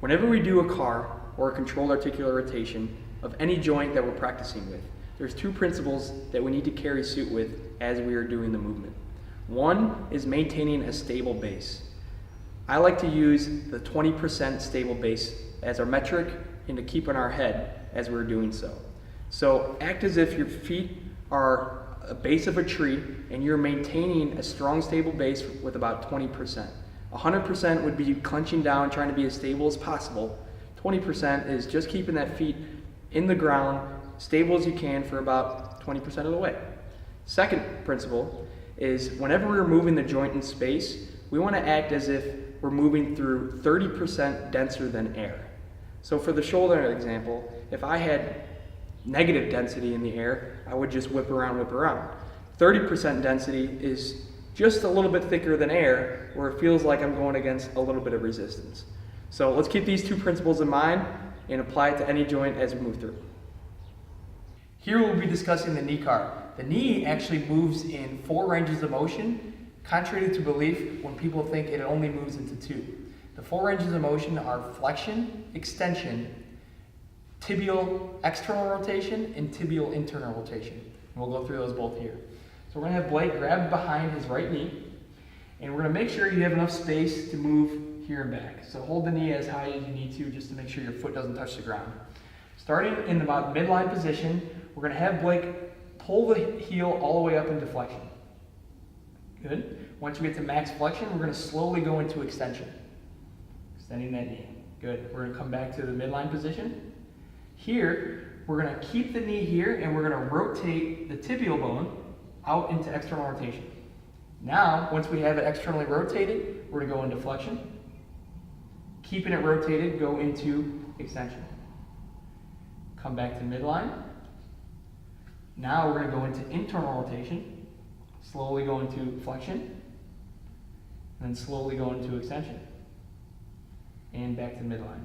Whenever we do a car or a controlled articular rotation of any joint that we're practicing with, there's two principles that we need to carry suit with as we are doing the movement. One is maintaining a stable base. I like to use the 20% stable base as our metric and to keep in our head as we're doing so. So act as if your feet are a base of a tree and you're maintaining a strong stable base with about 20%. 100% would be clenching down, trying to be as stable as possible. 20% is just keeping that feet in the ground, stable as you can for about 20% of the way. Second principle is whenever we're moving the joint in space, we want to act as if we're moving through 30% denser than air. So for the shoulder example, if I had negative density in the air, I would just whip around. 30% density is just a little bit thicker than air, where it feels like I'm going against a little bit of resistance. So let's keep these two principles in mind and apply it to any joint as we move through. Here we'll be discussing the knee car. The knee actually moves in 4 ranges of motion, contrary to belief when people think it only moves into 2. The 4 ranges of motion are flexion, extension, tibial external rotation, and tibial internal rotation. And we'll go through those both here. So we're going to have Blake grab behind his right knee, and we're going to make sure you have enough space to move here and back. So hold the knee as high as you need to, just to make sure your foot doesn't touch the ground. Starting in about midline position, we're going to have Blake pull the heel all the way up into flexion. Good. Once we get to max flexion, we're going to slowly go into extension. Extending that knee. Good. We're going to come back to the midline position. Here, we're going to keep the knee here and we're going to rotate the tibial bone out into external rotation. Now, once we have it externally rotated, we're going to go into flexion. Keeping it rotated, go into extension. Come back to midline. Now we're going to go into internal rotation, slowly go into flexion, and then slowly go into extension. And back to midline.